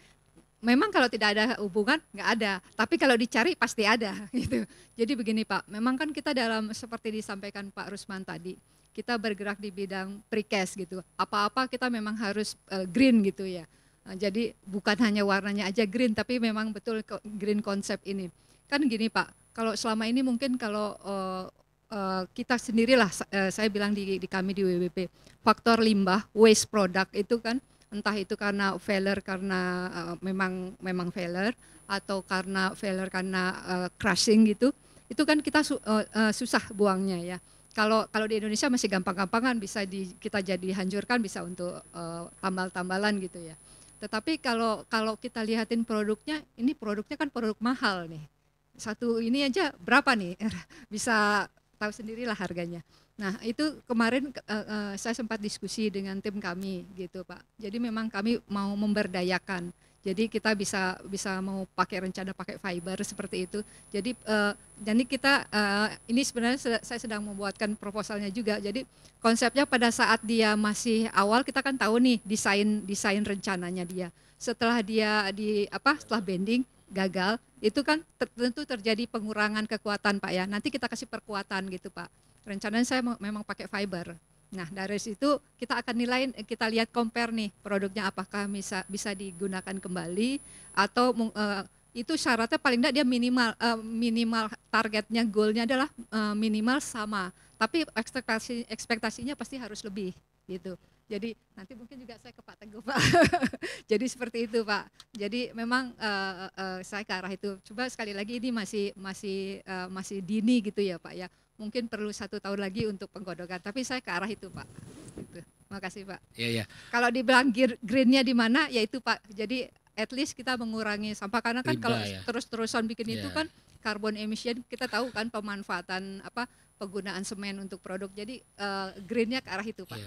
memang kalau tidak ada hubungan nggak ada, tapi kalau dicari pasti ada gitu. Jadi begini Pak, memang kan kita dalam seperti disampaikan Pak Rusman tadi, kita bergerak di bidang precast gitu. Apa-apa kita memang harus green gitu ya. Jadi bukan hanya warnanya aja green, tapi memang betul green konsep ini. Kan gini Pak, kalau selama ini mungkin kalau kita sendirilah, saya bilang di kami di WWP, faktor limbah, waste product itu kan, entah itu karena failure karena memang failure, atau karena failure karena crushing gitu, itu kan kita susah buangnya ya. Kalau di Indonesia masih gampang-gampangan, bisa kita jadi hancurkan, bisa untuk tambal-tambalan gitu ya. Tetapi kalau kita lihatin produknya, ini produknya kan produk mahal nih. Satu ini aja berapa nih? Bisa tahu sendirilah harganya. Nah itu kemarin saya sempat diskusi dengan tim kami gitu Pak. Jadi memang kami mau memberdayakan. Jadi kita bisa mau pakai rencana pakai fiber seperti itu. Jadi kita ini sebenarnya saya sedang membuatkan proposalnya juga. Jadi konsepnya pada saat dia masih awal kita kan tahu nih desain rencananya dia. Setelah dia setelah bending gagal, itu kan tentu terjadi pengurangan kekuatan Pak ya. Nanti kita kasih perkuatan gitu Pak. Rencananya saya memang pakai fiber. Nah dari situ kita akan nilai, kita lihat compare nih produknya apakah bisa digunakan kembali, atau itu syaratnya paling tidak dia minimal targetnya, goalnya adalah minimal sama. Tapi ekspektasinya pasti harus lebih gitu. Jadi nanti mungkin juga saya ke Pak Teguh Pak. Jadi seperti itu Pak. Jadi memang saya ke arah itu. Coba sekali lagi ini masih dini gitu ya Pak ya. Mungkin perlu 1 tahun lagi untuk penggodokan. Tapi saya ke arah itu Pak. Gitu. Makasih Pak. Iya. Kalau dibilang greennya di mana, ya itu Pak. Jadi at least kita mengurangi sampah, karena kan kalau terus-terusan bikin itu kan carbon emission, kita tahu kan pemanfaatan penggunaan semen untuk produk. Jadi greennya ke arah itu Pak.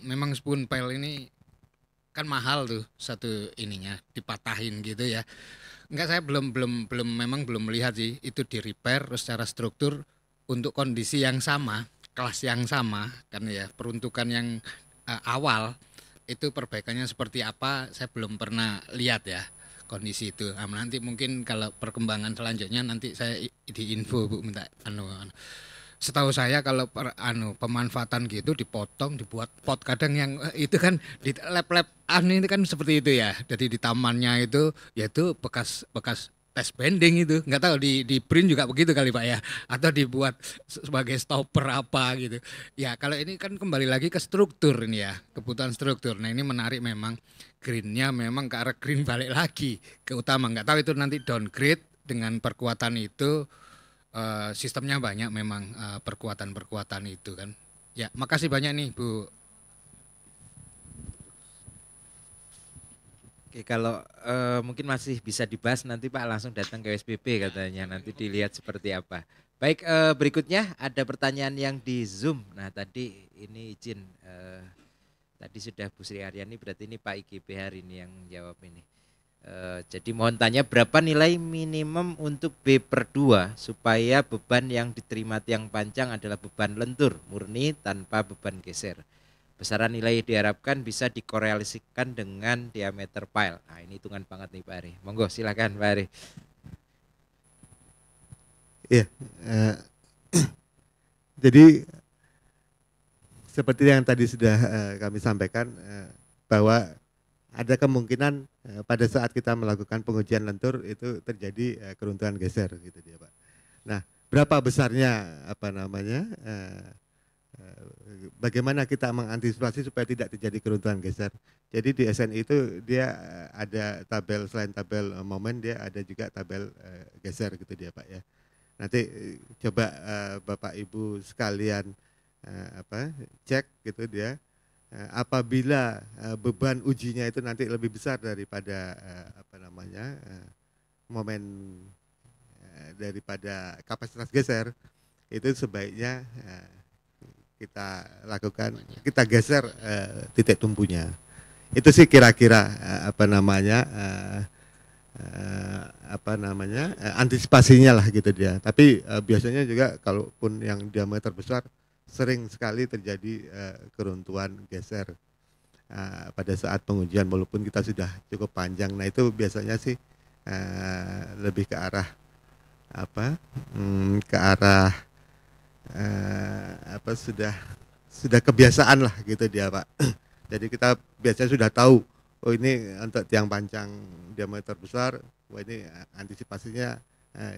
Memang spoon pile ini kan mahal tuh satu ininya, dipatahin gitu ya. Enggak, saya belum melihat sih itu di repair secara struktur untuk kondisi yang sama, kelas yang sama kan ya, peruntukan yang awal itu perbaikannya seperti apa saya belum pernah lihat ya kondisi itu. Nanti mungkin kalau perkembangan selanjutnya nanti saya diinfo Bu, minta Setahu saya kalau pemanfaatan gitu dipotong, dibuat pot, kadang yang itu kan di lab-lab ini kan seperti itu ya. Jadi di tamannya itu yaitu bekas tes bending itu, nggak tahu di print juga begitu kali Pak ya, atau dibuat sebagai stopper apa gitu ya. Kalau ini kan kembali lagi ke struktur ini ya, kebutuhan struktur. Nah ini menarik, memang greennya memang ke arah green balik lagi ke utama. Nggak tahu itu nanti downgrade dengan perkuatan itu, sistemnya banyak memang perkuatan itu kan ya. Makasih banyak nih Bu. Oke, kalau mungkin masih bisa dibahas nanti Pak, langsung datang ke SPP katanya, nanti dilihat seperti apa. Baik, berikutnya ada pertanyaan yang di Zoom. Nah tadi ini izin, tadi sudah Bu Sri Aryani, berarti ini Pak IGP hari ini yang jawab ini. Jadi mohon tanya, berapa nilai minimum untuk B/2 supaya beban yang diterima tiang pancang adalah beban lentur, murni tanpa beban geser. Besaran nilai diharapkan bisa dikorelasikan dengan diameter pile. Nah ini hitungan banget nih Pak Ari. Monggo silakan Pak Ari. Iya, jadi seperti yang tadi sudah kami sampaikan, bahwa ada kemungkinan pada saat kita melakukan pengujian lentur itu terjadi keruntuhan geser gitu dia Pak. Nah berapa besarnya bagaimana kita mengantisipasi supaya tidak terjadi keruntuhan geser. Jadi di SNI itu dia ada tabel, selain tabel momen dia ada juga tabel geser gitu dia Pak ya. Nanti coba Bapak Ibu sekalian cek gitu dia, apabila beban ujinya itu nanti lebih besar daripada momen daripada kapasitas geser, itu sebaiknya kita lakukan, kita geser titik tumpunya. Itu sih kira-kira antisipasinya lah gitu dia. Tapi biasanya juga kalaupun yang diameter besar sering sekali terjadi keruntuhan geser. pada saat pengujian walaupun kita sudah cukup panjang. Nah itu biasanya sih lebih ke arah apa? Ke arah apa sudah kebiasaan lah gitu dia Pak. Jadi kita biasanya sudah tahu, oh ini untuk tiang panjang diameter besar, wah ini antisipasinya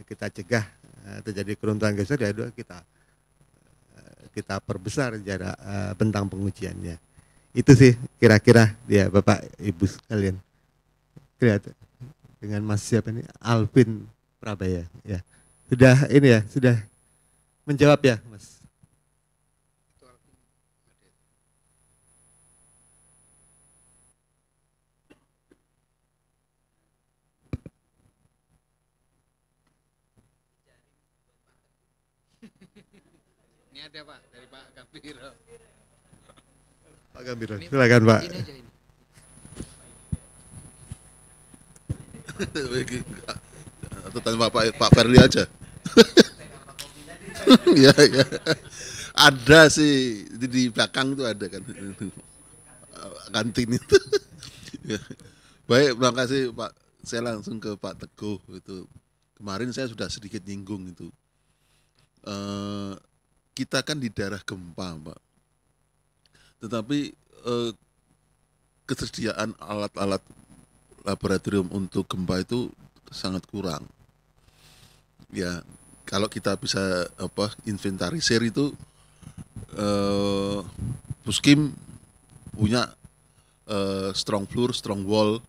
kita cegah terjadi keruntuhan geser, ya udah kita perbesar jarak bentang pengujiannya. Itu sih kira-kira dia Bapak Ibu sekalian. Kelihatan dengan Mas siapa ini Alvin Prabaya ya. Sudah ini ya, sudah menjawab ya Mas. Ini ada Pak dari Pak Gambiro. Pak Gambiro, silakan Pak. Ini aja ini. Atau tanya Pak Ferli aja. Ya, ya. Ada sih di belakang itu ada kan kantin itu. Ya. Baik, terima kasih Pak. Saya langsung ke Pak Teguh itu. Kemarin saya sudah sedikit nyinggung itu. Kita kan di daerah gempa, Pak. Tetapi ketersediaan alat-alat laboratorium untuk gempa itu sangat kurang. Ya, kalau kita bisa inventarisir itu Puskim punya strong floor, strong wall,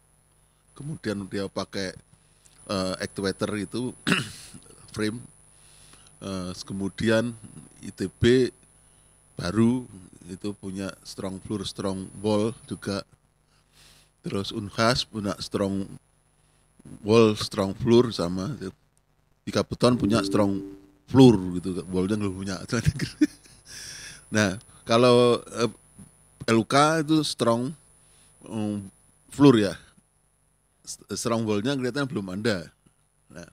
kemudian dia pakai actuator itu frame, kemudian ITB baru itu punya strong floor, strong wall juga, terus Unhas punya strong wall, strong floor sama. Di Kabupaten punya strong floor gitu, wallnya nggak punya. Nah, kalau LUK itu strong floor ya, strong wallnya kelihatannya belum ada. Nah,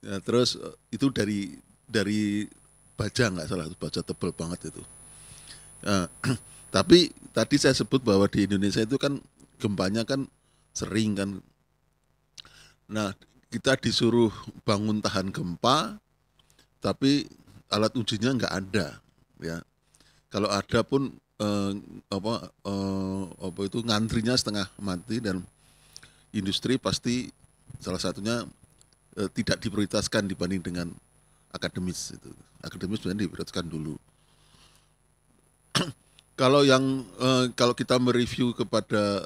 ya, terus itu dari baja nggak salah, baja tebal banget itu. Tapi tadi saya sebut bahwa di Indonesia itu kan gempanya kan sering kan. Nah, kita disuruh bangun tahan gempa, tapi alat ujinya nggak ada, ya. Kalau ada pun itu ngantrinya setengah mati dan industri pasti salah satunya tidak diprioritaskan dibanding dengan akademis itu. Akademis sebenarnya diprioritaskan dulu. Kalau kita mereview kepada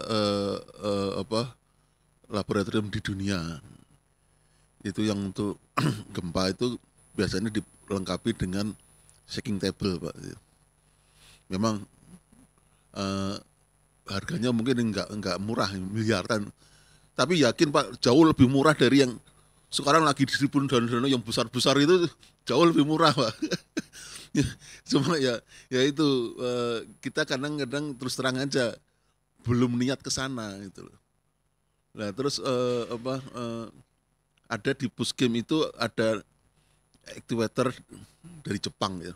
laboratorium di dunia, itu yang untuk gempa itu biasanya dilengkapi dengan shaking table, Pak. Memang harganya mungkin enggak murah, miliaran. Tapi yakin Pak, jauh lebih murah dari yang sekarang lagi distribusi dana-dana yang besar-besar itu, jauh lebih murah, Pak. Cuma ya itu kita kadang-kadang terus terang aja belum niat ke sana gitu loh. Nah, terus ada di Puskim itu ada actuator dari Jepang ya.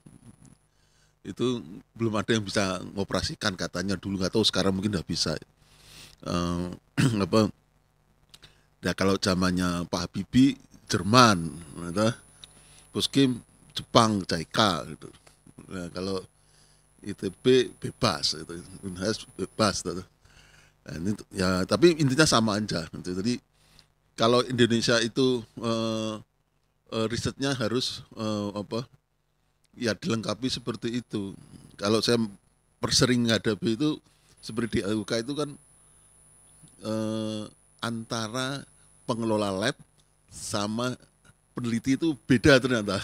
Itu belum ada yang bisa mengoperasikan katanya dulu, nggak tahu sekarang mungkin udah bisa. Nah, kalau zamannya Pak Habibie Jerman, Puskim Jepang, JICA gitu. Nah, kalau ITB bebas itu, Unhas bebas gitu. Nah, ini ya tapi intinya sama aja. Jadi kalau Indonesia itu risetnya harus ya dilengkapi seperti itu. Kalau saya persering menghadapi itu seperti di AUK itu kan antara pengelola lab sama peneliti itu beda ternyata.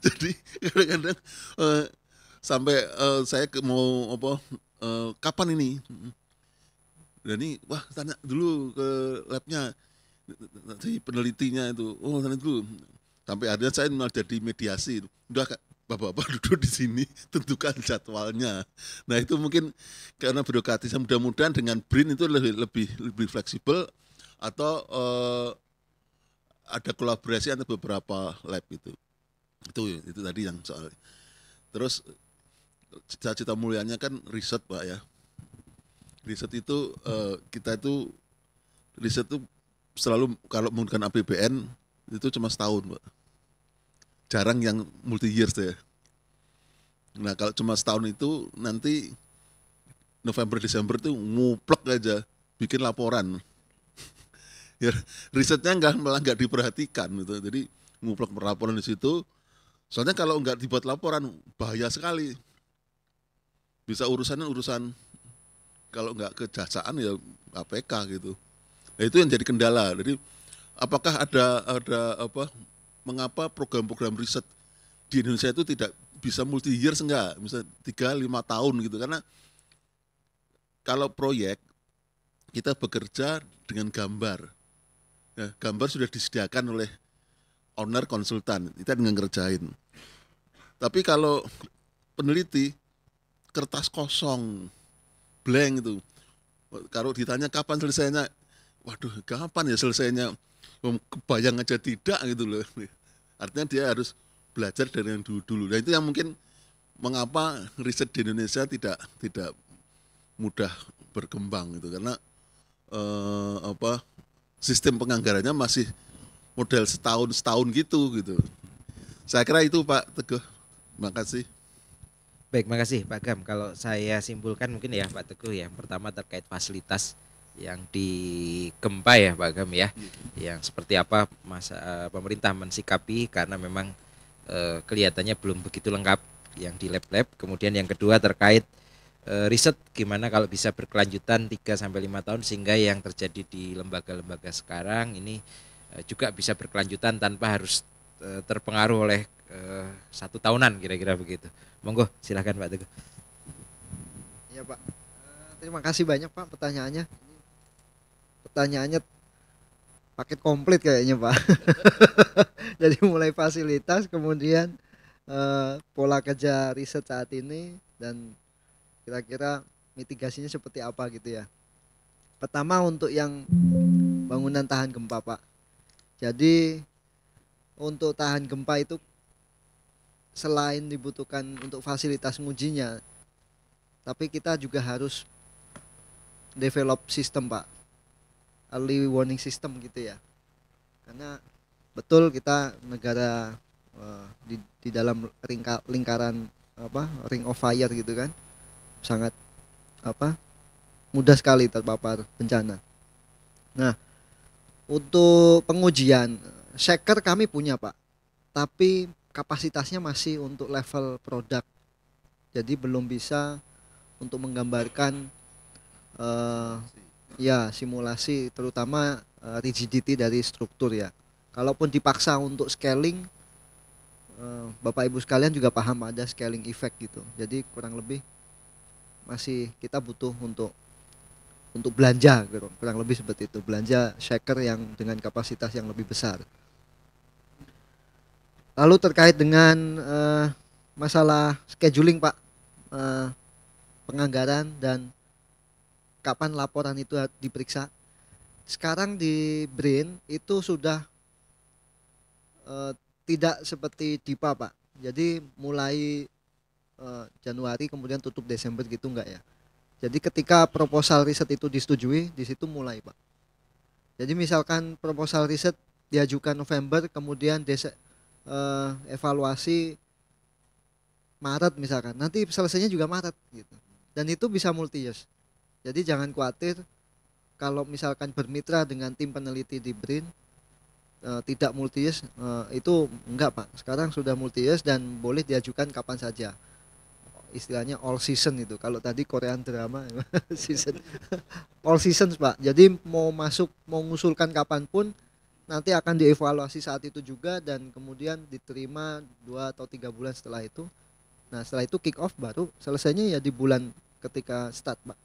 Jadi kadang-kadang sampai saya mau kapan ini? Dan ini wah tanya dulu ke labnya, si penelitinya itu, oh tanya dulu. Sampai akhirnya saya malah jadi mediasi. Udah Bapak-bapak duduk di sini, tentukan jadwalnya. Nah itu mungkin karena birokratisnya, mudah-mudahan dengan BRIN itu lebih fleksibel atau ada kolaborasi antara beberapa lab itu. Itu tadi yang soal. Terus cita-cita mulianya kan riset Pak ya. riset itu kita itu riset itu selalu kalau menggunakan APBN itu cuma setahun, Pak. Jarang yang multi years ya. Nah kalau cuma setahun itu nanti November Desember itu nguplek aja bikin laporan. Ya, risetnya malah nggak diperhatikan gitu. Jadi nguplek laporan di situ. Soalnya kalau nggak dibuat laporan bahaya sekali. Bisa urusan kalau nggak kejaksaan ya KPK gitu. Nah itu yang jadi kendala. Jadi apakah ada apa? Mengapa program-program riset di Indonesia itu tidak bisa multi years enggak? Bisa 3-5 tahun gitu. Karena kalau proyek kita bekerja dengan gambar. Ya, gambar sudah disediakan oleh owner konsultan, kita dengan ngerjain. Tapi kalau peneliti kertas kosong, blank itu. Kalau ditanya kapan selesainya, waduh kapan ya selesainya? Kebayang aja tidak gitu loh. Artinya dia harus belajar dari yang dulu. Nah itu yang mungkin mengapa riset di Indonesia tidak mudah berkembang gitu, karena sistem penganggarannya masih model setahun gitu. Saya kira itu Pak Teguh. Terima kasih. Baik, makasih Pak Gam. Kalau saya simpulkan mungkin ya Pak Teguh, yang pertama terkait fasilitas yang di gempa ya Pak Gam ya, yang seperti apa pemerintah mensikapi, karena memang kelihatannya belum begitu lengkap yang di lab-lab. Kemudian yang kedua terkait riset, gimana kalau bisa berkelanjutan 3-5 tahun sehingga yang terjadi di lembaga-lembaga sekarang ini juga bisa berkelanjutan tanpa harus terpengaruh oleh 1 tahunan kira-kira begitu. Monggo silakan Pak Teguh. Ya Pak, terima kasih banyak Pak pertanyaannya. Pertanyaannya paket komplit kayaknya Pak. Jadi mulai fasilitas, kemudian pola kerja riset saat ini, dan kira-kira mitigasinya seperti apa gitu ya. Pertama untuk yang bangunan tahan gempa Pak. Jadi untuk tahan gempa itu selain dibutuhkan untuk fasilitas ngujinya, tapi kita juga harus develop sistem Pak, early warning system gitu ya. Karena betul kita negara di dalam lingkaran ring of fire gitu kan, sangat mudah sekali terpapar bencana. Nah untuk pengujian shaker kami punya Pak, tapi kapasitasnya masih untuk level produk, jadi belum bisa untuk menggambarkan ya simulasi terutama rigidity dari struktur ya. Kalaupun dipaksa untuk scaling, Bapak Ibu sekalian juga paham ada scaling effect gitu. Jadi kurang lebih masih kita butuh untuk belanja gitu. Kurang lebih seperti itu, belanja shaker yang dengan kapasitas yang lebih besar. Lalu terkait dengan masalah scheduling Pak, penganggaran dan kapan laporan itu diperiksa. Sekarang di BRIN itu sudah tidak seperti DIPA Pak. Jadi mulai Januari kemudian tutup Desember gitu enggak ya. Jadi ketika proposal riset itu disetujui, di situ mulai Pak. Jadi misalkan proposal riset diajukan November, kemudian evaluasi Maret misalkan, nanti selesainya juga Maret gitu. Dan itu bisa multi years. Jadi jangan khawatir kalau misalkan bermitra dengan tim peneliti di BRIN tidak multi years, itu enggak Pak. Sekarang sudah multi years dan boleh diajukan kapan saja. Istilahnya all season itu. Kalau tadi Korean drama season. All seasons Pak. Jadi mau ngusulkan kapanpun, nanti akan dievaluasi saat itu juga, dan kemudian diterima 2 atau 3 bulan setelah itu. Nah setelah itu kick off, baru selesainya ya di bulan ketika start Pak.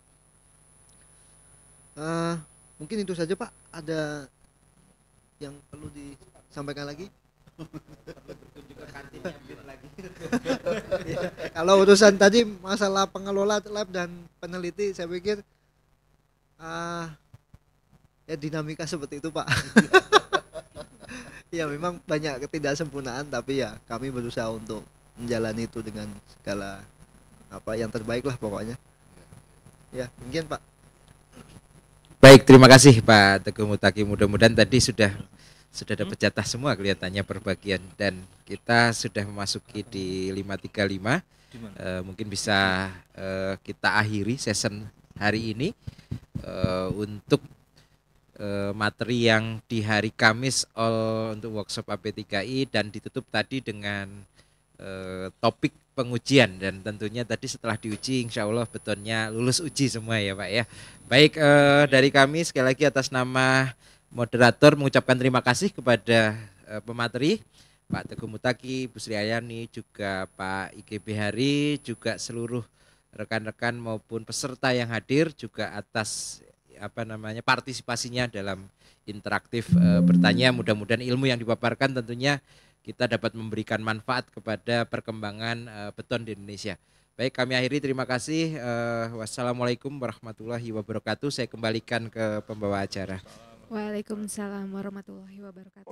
Mungkin itu saja Pak. Ada yang perlu disampaikan lagi? Kalau urusan tadi masalah pengelola lab dan peneliti, saya pikir ya dinamika seperti itu Pak. Ya memang banyak ketidaksempurnaan, tapi ya kami berusaha untuk menjalani itu dengan segala yang terbaik lah pokoknya. Ya mungkin Pak. Baik, terima kasih Pak Teguh Mutaki. Mudah-mudahan tadi sudah dapat jatah semua kelihatannya perbagian, dan kita sudah memasuki di 5.35. Mungkin bisa kita akhiri session hari ini untuk materi yang di hari Kamis untuk workshop AP3I, dan ditutup tadi dengan topik pengujian, dan tentunya tadi setelah diuji insya Allah betonnya lulus uji semua ya Pak ya. Baik, dari kami sekali lagi atas nama moderator mengucapkan terima kasih kepada pemateri Pak Teguh Mutaki, Bu Sri Ayani, juga Pak IGB Hari, juga seluruh rekan-rekan maupun peserta yang hadir, juga atas partisipasinya dalam interaktif bertanya. Mudah-mudahan ilmu yang dipaparkan tentunya kita dapat memberikan manfaat kepada perkembangan beton di Indonesia. Baik, kami akhiri, terima kasih. Wassalamualaikum warahmatullahi wabarakatuh. Saya kembalikan ke pembawa acara. Waalaikumsalam warahmatullahi wabarakatuh.